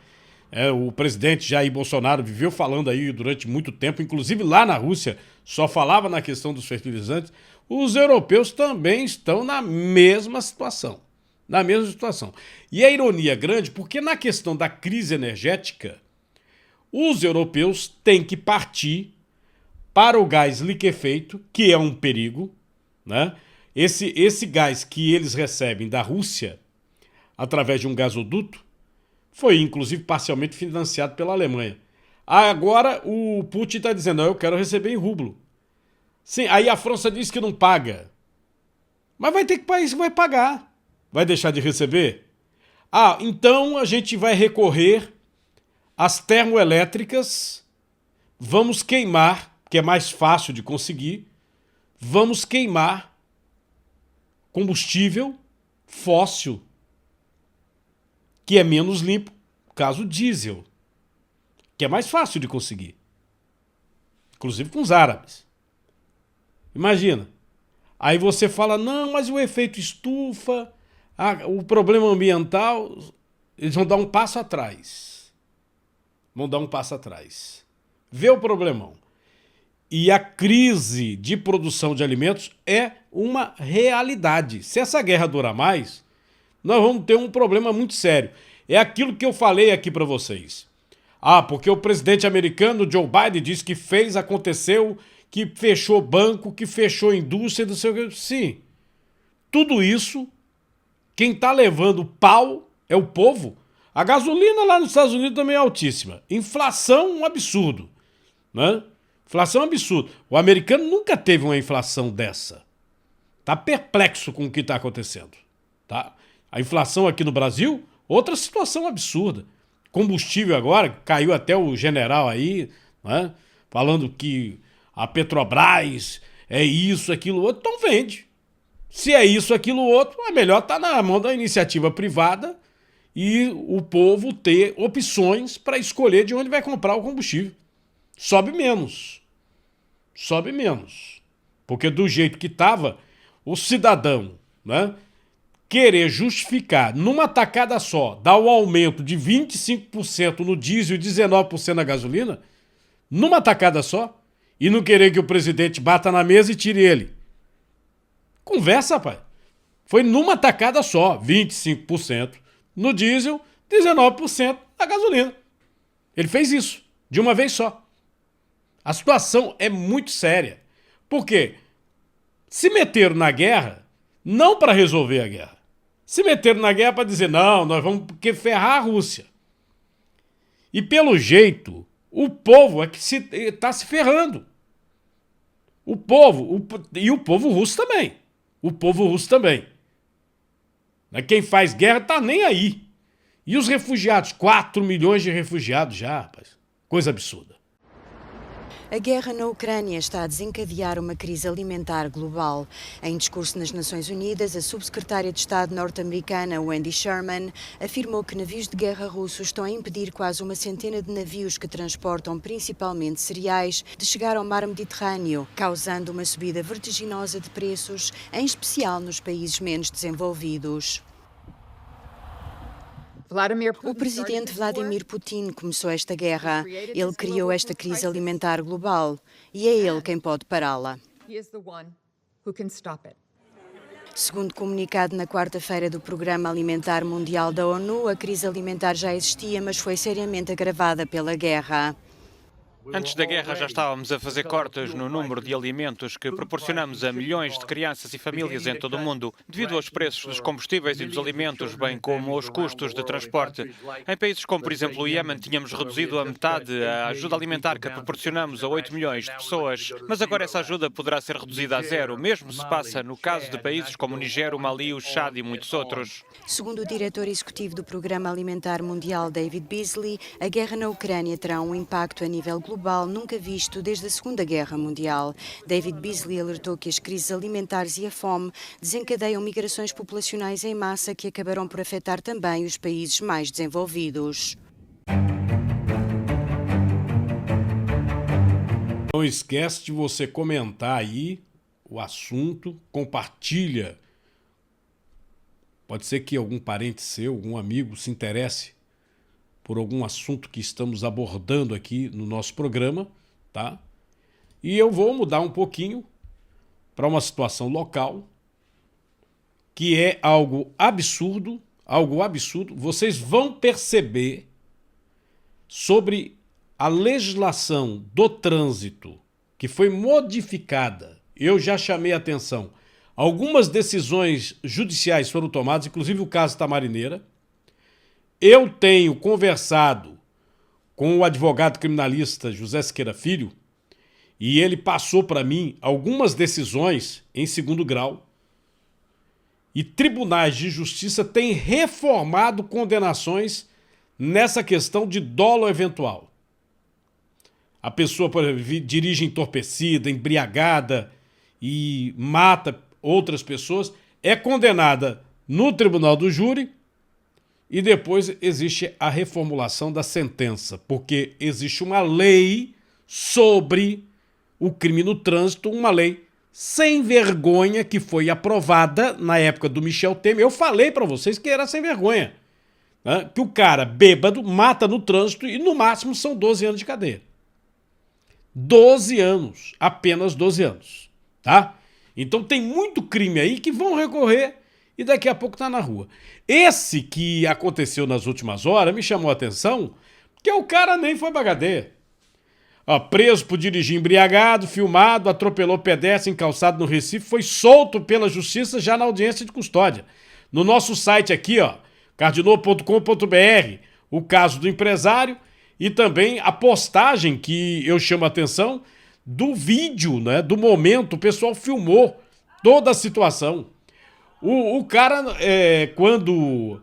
O presidente Jair Bolsonaro viveu falando aí durante muito tempo, inclusive lá na Rússia, só falava na questão dos fertilizantes. Os europeus também estão na mesma situação. Na mesma situação. E a ironia grande, porque na questão da crise energética, os europeus têm que partir para o gás liquefeito, que é um perigo, né? Esse gás que eles recebem da Rússia, através de um gasoduto, foi inclusive parcialmente financiado pela Alemanha. Agora o Putin está dizendo, eu quero receber em rublo. Sim, aí a França diz que não paga. Mas vai ter que país vai pagar. Vai deixar de receber? Então a gente vai recorrer às termoelétricas, vamos queimar, que é mais fácil de conseguir, vamos queimar combustível fóssil, que é menos limpo, caso diesel, que é mais fácil de conseguir. Inclusive com os árabes. Imagina. Aí você fala, não, mas o efeito estufa, o problema ambiental, eles vão dar um passo atrás. Vão dar um passo atrás. Vê o problemão. E a crise de produção de alimentos é uma realidade. Se essa guerra durar mais, nós vamos ter um problema muito sério. É aquilo que eu falei aqui para vocês. Porque o presidente americano, Joe Biden, disse que fez, aconteceu, que fechou banco, que fechou indústria, não sei o que. Sim. Tudo isso, quem está levando pau é o povo. A gasolina lá nos Estados Unidos também é altíssima. Inflação, um absurdo. Né? Inflação é um absurdo. O americano nunca teve uma inflação dessa. Está perplexo com o que está acontecendo. Tá? A inflação aqui no Brasil, outra situação absurda. Combustível agora, caiu até o general aí, né? Falando que a Petrobras é isso, aquilo, outro, então vende. Se é isso, aquilo, outro, é melhor estar na mão da iniciativa privada e o povo ter opções para escolher de onde vai comprar o combustível. Sobe menos. Sobe menos. Porque do jeito que estava, o cidadão, né, querer justificar numa tacada só, dar um aumento de 25% no diesel e 19% na gasolina, numa tacada só, e não querer que o presidente bata na mesa e tire ele. Conversa, rapaz. Foi numa tacada só, 25% no diesel, 19% na gasolina. Ele fez isso, de uma vez só. A situação é muito séria. Por quê? Se meteram na guerra, não para resolver a guerra. Se meteram na guerra para dizer, não, nós vamos ferrar a Rússia. E pelo jeito, o povo é que está se ferrando. O povo, e o povo russo também. O povo russo também. Quem faz guerra está nem aí. E os refugiados? 4 milhões de refugiados já, rapaz. Coisa absurda. A guerra na Ucrânia está a desencadear uma crise alimentar global. Em discurso nas Nações Unidas, a subsecretária de Estado norte-americana Wendy Sherman afirmou que navios de guerra russos estão a impedir quase uma centena de navios que transportam principalmente cereais de chegar ao mar Mediterrâneo, causando uma subida vertiginosa de preços, em especial nos países menos desenvolvidos. O presidente Vladimir Putin começou esta guerra. Ele criou esta crise alimentar global e é ele quem pode pará-la. Segundo comunicado na quarta-feira do Programa Alimentar Mundial da ONU, a crise alimentar já existia, mas foi seriamente agravada pela guerra. Antes da guerra já estávamos a fazer cortes no número de alimentos que proporcionamos a milhões de crianças e famílias em todo o mundo, devido aos preços dos combustíveis e dos alimentos, bem como aos custos de transporte. Em países como, por exemplo, o Iêmen, tínhamos reduzido a metade a ajuda alimentar que proporcionamos a 8 milhões de pessoas, mas agora essa ajuda poderá ser reduzida a zero, mesmo se passa no caso de países como o Niger, o Mali, o Chad e muitos outros. Segundo o diretor executivo do Programa Alimentar Mundial, David Beasley, a guerra na Ucrânia terá um impacto a nível global nunca visto desde a Segunda Guerra Mundial. David Beasley alertou que as crises alimentares e a fome desencadeiam migrações populacionais em massa que acabarão por afetar também os países mais desenvolvidos. Não esquece de você comentar aí o assunto, compartilha. Pode ser que algum parente seu, algum amigo se interesse por algum assunto que estamos abordando aqui no nosso programa, tá? E eu vou mudar um pouquinho para uma situação local que é algo absurdo, Vocês vão perceber sobre a legislação do trânsito que foi modificada. Eu já chamei a atenção. Algumas decisões judiciais foram tomadas, inclusive o caso Tamarineira. Eu tenho conversado com o advogado criminalista José Siqueira Filho e ele passou para mim algumas decisões em segundo grau e tribunais de justiça têm reformado condenações nessa questão de dolo eventual. A pessoa, por exemplo, dirige entorpecida, embriagada e mata outras pessoas, é condenada no tribunal do júri. E depois existe a reformulação da sentença, porque existe uma lei sobre o crime no trânsito, uma lei sem vergonha que foi aprovada na época do Michel Temer. Eu falei para vocês que era sem vergonha, né? Que o cara bêbado mata no trânsito e no máximo são 12 anos de cadeia. 12 anos, apenas 12 anos, tá? Então tem muito crime aí que vão recorrer e daqui a pouco tá na rua. Esse que aconteceu nas últimas horas me chamou a atenção, porque o cara nem foi pra cadeia. Preso por dirigir embriagado, filmado, atropelou pedestre em calçado no Recife, foi solto pela justiça já na audiência de custódia. No nosso site aqui, cardinô.com.br, o caso do empresário e também a postagem que eu chamo a atenção do vídeo, né, do momento, o pessoal filmou toda a situação. O cara, quando...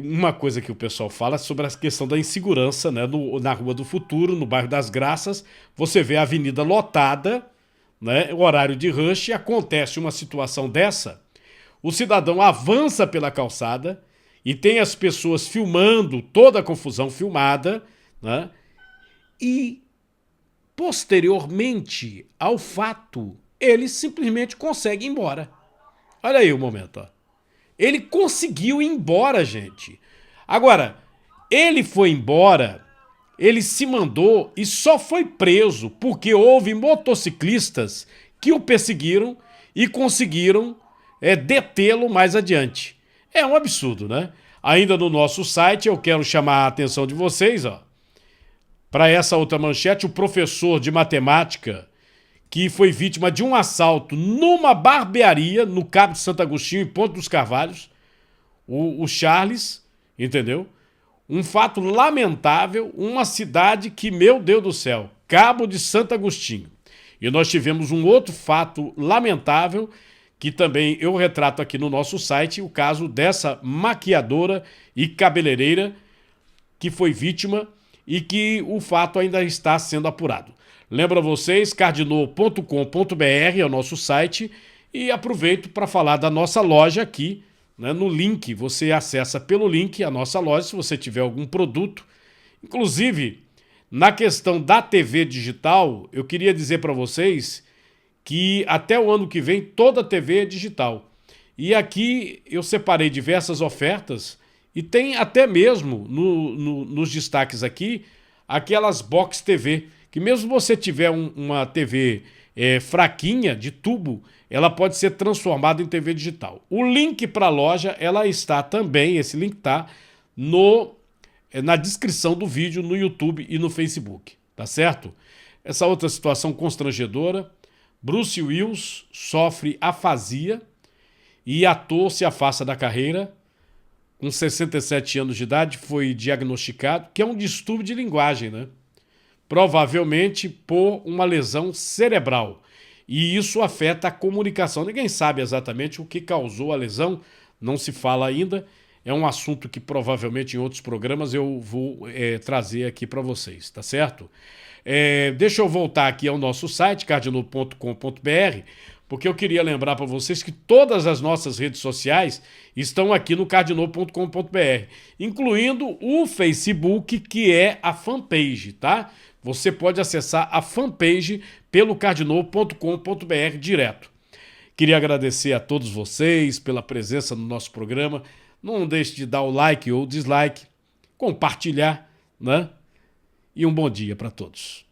Uma coisa que o pessoal fala sobre a questão da insegurança, né? Na Rua do Futuro, no bairro das Graças, você vê a avenida lotada, né? O horário de rush, acontece uma situação dessa, o cidadão avança pela calçada e tem as pessoas filmando, toda a confusão filmada, né? E, posteriormente ao fato, ele simplesmente consegue ir embora. Olha aí o momento, ó. Ele conseguiu ir embora, gente. Agora, ele foi embora, ele se mandou e só foi preso porque houve motociclistas que o perseguiram e conseguiram detê-lo mais adiante. É um absurdo, né? Ainda no nosso site, eu quero chamar a atenção de vocês, ó, para essa outra manchete, o professor de matemática que foi vítima de um assalto numa barbearia no Cabo de Santo Agostinho, em Ponte dos Carvalhos, o Charles, entendeu? Um fato lamentável, uma cidade que, meu Deus do céu, Cabo de Santo Agostinho. E nós tivemos um outro fato lamentável, que também eu retrato aqui no nosso site, o caso dessa maquiadora e cabeleireira que foi vítima e que o fato ainda está sendo apurado. Lembra vocês, cardinô.com.br é o nosso site, e aproveito para falar da nossa loja aqui, né, no link. Você acessa pelo link a nossa loja se você tiver algum produto. Inclusive, na questão da TV digital, eu queria dizer para vocês que até o ano que vem toda a TV é digital. E aqui eu separei diversas ofertas e tem até mesmo nos destaques aqui aquelas box TV, que mesmo você tiver uma TV fraquinha, de tubo, ela pode ser transformada em TV digital. O link para a loja, ela está também, esse link está na descrição do vídeo no YouTube e no Facebook, tá certo? Essa outra situação constrangedora, Bruce Willis sofre afasia e ator se afasta da carreira. Com 67 anos de idade, foi diagnosticado, que é um distúrbio de linguagem, né? Provavelmente por uma lesão cerebral. E isso afeta a comunicação. Ninguém sabe exatamente o que causou a lesão, não se fala ainda. É um assunto que provavelmente em outros programas eu vou trazer aqui para vocês, tá certo? Deixa eu voltar aqui ao nosso site, cardinô.com.br, porque eu queria lembrar para vocês que todas as nossas redes sociais estão aqui no cardinô.com.br, incluindo o Facebook, que é a fanpage, tá? Você pode acessar a fanpage pelo cardinô.com.br direto. Queria agradecer a todos vocês pela presença no nosso programa. Não deixe de dar o like ou dislike, compartilhar, né? E um bom dia para todos.